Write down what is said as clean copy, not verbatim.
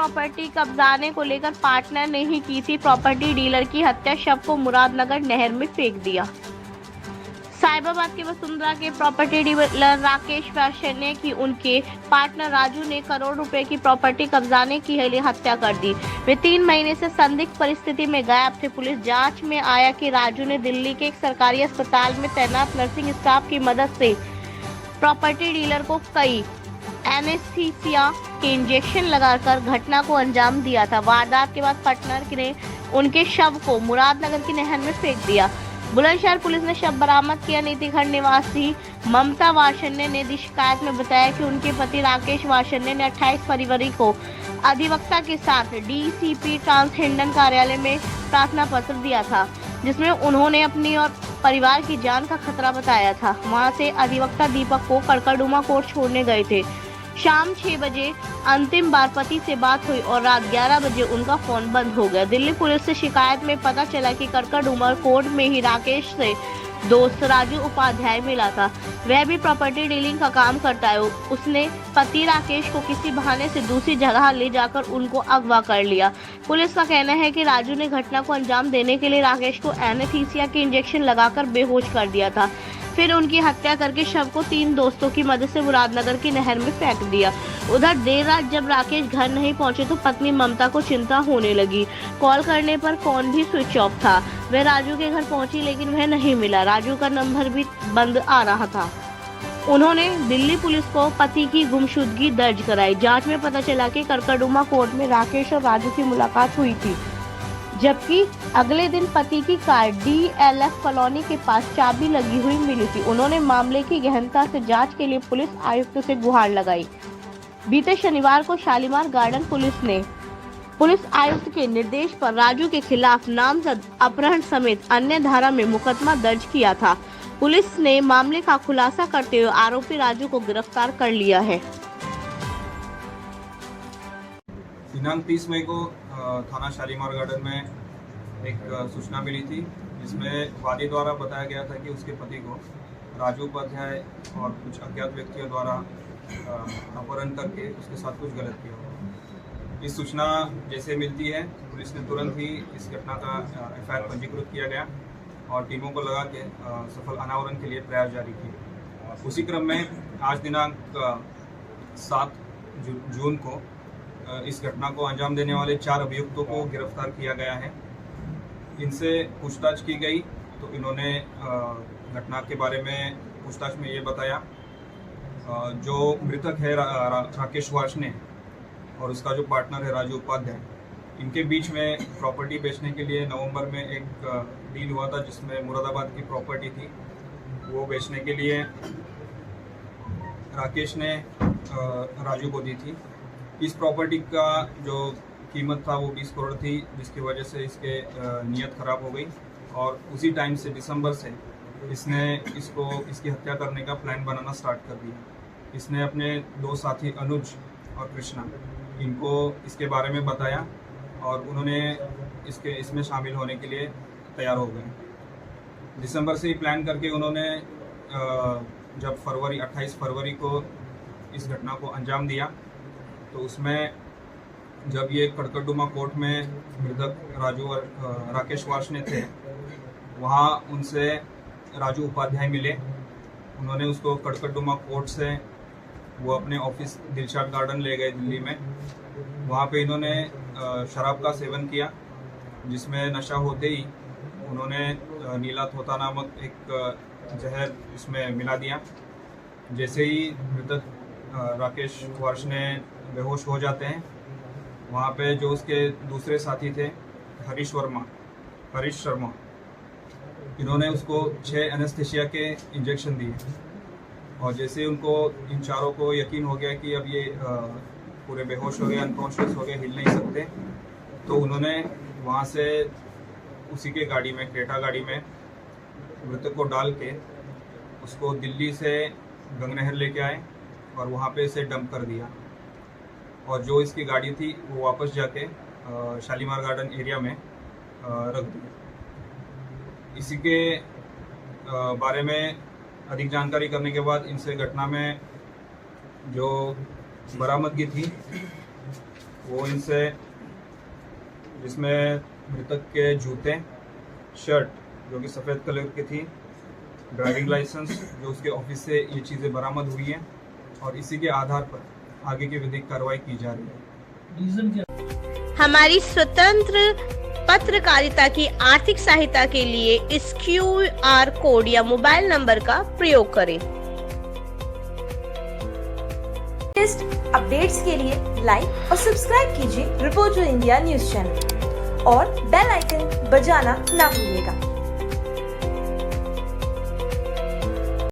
Property कब्जाने को लेकर partner ने ही की थी प्रॉपर्टी डीलर की हत्या। शव को मुरादनगर नहर में फेंक दिया। साहिबाबाद के वसुंधरा के प्रॉपर्टी डीलर राकेश वाशन ने की उनके पार्टनर राजू ने करोड़ रुपए की प्रॉपर्टी कब्जाने की हत्या कर दी। वे 3 महीने से संदिग्ध परिस्थिति में गायब थे। पुलिस जांच में आया कि राजू ने दिल्ली के एक सरकारी अस्पताल में तैनात नर्सिंग स्टाफ की मदद से प्रॉपर्टी डीलर को कई एनेस्थीसिया के इंजेक्शन लगाकर घटना को अंजाम दिया था। वारदात के बाद पार्टनर ने उनके शव को मुरादनगर की नहर में फेंक दिया। बुलंदशहर पुलिस ने शव बरामद किया। नीतिखंड निवासी ममता वाशन्य ने दी शिकायत में बताया कि उनके पति राकेश वाशन्य ने 28 फरवरी को अधिवक्ता के साथ डीसीपी ट्रांसहेंडन कार्यालय में प्रार्थना पत्र दिया था, जिसमें उन्होंने अपनी और परिवार की जान का खतरा बताया था। वहां से अधिवक्ता दीपक को कड़कड़डुमा कोर्ट छोड़ने गए थे। शाम 6 बजे अंतिम बार पति से बात हुई और रात 11 बजे उनका फोन बंद हो गया। दिल्ली पुलिस से शिकायत में पता चला कि कड़कड़डुमा कोर्ट में ही राकेश से दोस्त राजू उपाध्याय मिला था। वह भी प्रॉपर्टी डीलिंग का काम करता है। उसने पति राकेश को किसी बहाने से दूसरी जगह ले जाकर उनको अगवा कर लिया। पुलिस का कहना है कि राजू ने घटना को अंजाम देने के लिए राकेश को एनेस्थीसिया के इंजेक्शन लगाकर बेहोश कर दिया था। फिर उनकी हत्या करके शव को 3 दोस्तों की मदद से मुरादनगर की नहर में फेंक दिया। उधर देर रात जब राकेश घर नहीं पहुंचे तो पत्नी ममता को चिंता होने लगी। कॉल करने पर फोन भी स्विच ऑफ था। वह राजू के घर पहुंची लेकिन वह नहीं मिला। राजू का नंबर भी बंद आ रहा था। उन्होंने दिल्ली पुलिस को पति की गुमशुदगी दर्ज कराई। जांच में पता चला कि कड़कड़डुमा कोर्ट में राकेश और राजू की मुलाकात हुई थी, जबकि अगले दिन पति की कार DLF कॉलोनी के पास चाबी लगी हुई मिली थी। उन्होंने मामले की गहनता से जांच के लिए पुलिस आयुक्त से गुहार लगाई। बीते शनिवार को शालीमार गार्डन पुलिस ने पुलिस आयुक्त के निर्देश पर राजू के खिलाफ नामजद अपहरण समेत अन्य धारा में मुकदमा दर्ज किया था। पुलिस ने मामले का खुलासा करते हुए आरोपी राजू को गिरफ्तार कर लिया है। दिनांक 30 मई को थाना शालीमार गार्डन में एक सूचना मिली थी, जिसमें वादी द्वारा बताया गया था कि उसके पति को राजू उपाध्याय और कुछ अज्ञात व्यक्तियों द्वारा अपहरण करके उसके साथ कुछ गलत किया हुआ। इस सूचना जैसे मिलती है, पुलिस ने तुरंत ही इस घटना का FIR पंजीकृत किया गया और टीमों को लगा के सफल अनावरण के लिए प्रयास जारी किए। उसी क्रम में आज दिनांक 7 जून को इस घटना को अंजाम देने वाले 4 अभियुक्तों को गिरफ्तार किया गया है। इनसे पूछताछ की गई तो इन्होंने घटना के बारे में पूछताछ में ये बताया, जो मृतक है राकेश वाशने और उसका जो पार्टनर है राजू उपाध्याय, इनके बीच में प्रॉपर्टी बेचने के लिए नवंबर में एक डील हुआ था, जिसमें मुरादाबाद की प्रॉपर्टी थी। वो बेचने के लिए राकेश ने राजू को दी थी। इस प्रॉपर्टी का जो कीमत था वो 20 करोड़ थी, जिसकी वजह से इसके नीयत ख़राब हो गई और उसी टाइम से दिसंबर से इसने इसकी हत्या करने का प्लान बनाना स्टार्ट कर दिया। इसने अपने 2 साथी अनुज और कृष्णा, इनको इसके बारे में बताया और उन्होंने इसमें शामिल होने के लिए तैयार हो गए। दिसंबर से ही प्लान करके उन्होंने जब 28 फरवरी को इस घटना को अंजाम दिया, तो उसमें जब ये कड़कड़डुमा कोर्ट में मृतक राजू और राकेश वाशने थे, वहाँ उनसे राजू उपाध्याय मिले। उन्होंने उसको कड़कड़डुमा कोर्ट से वो अपने ऑफिस दिलशाद गार्डन ले गए दिल्ली में। वहाँ पे इन्होंने शराब का सेवन किया, जिसमें नशा होते ही उन्होंने नीला थोता नामक एक जहर इसमें मिला दिया। जैसे ही मृतक राकेश वाशने बेहोश हो जाते हैं, वहाँ पे जो उसके दूसरे साथी थे हरीश शर्मा, इन्होंने उसको 6 एनेस्थीसिया के इंजेक्शन दिए और जैसे उनको इन चारों को यकीन हो गया कि अब ये पूरे बेहोश हो गए, अनकॉन्शियस हो गए, हिल नहीं सकते, तो उन्होंने वहाँ से उसी के गाड़ी में, क्रेटा गाड़ी में मृतक को डाल के उसको दिल्ली से गंगनहर लेके आए और वहाँ पे इसे डंप कर दिया और जो इसकी गाड़ी थी वो वापस जाके शालीमार गार्डन एरिया में रख दी। इसी के बारे में अधिक जानकारी करने के बाद इनसे घटना में जो बरामदगी थी वो इनसे जिसमें मृतक के जूते, शर्ट जो कि सफ़ेद कलर की थी, ड्राइविंग लाइसेंस जो उसके ऑफिस से ये चीज़ें बरामद हुई हैं और इसी के आधार पर आगे की विधिक कार्रवाई की जा रही है। हमारी स्वतंत्र पत्रकारिता की आर्थिक सहायता के लिए इस QR कोड या मोबाइल नंबर का प्रयोग करें। लेटेस्ट अपडेट्स के लिए लाइक और सब्सक्राइब कीजिए रिपोर्टर इंडिया न्यूज चैनल और बेल आइकन बजाना ना भूलिएगा।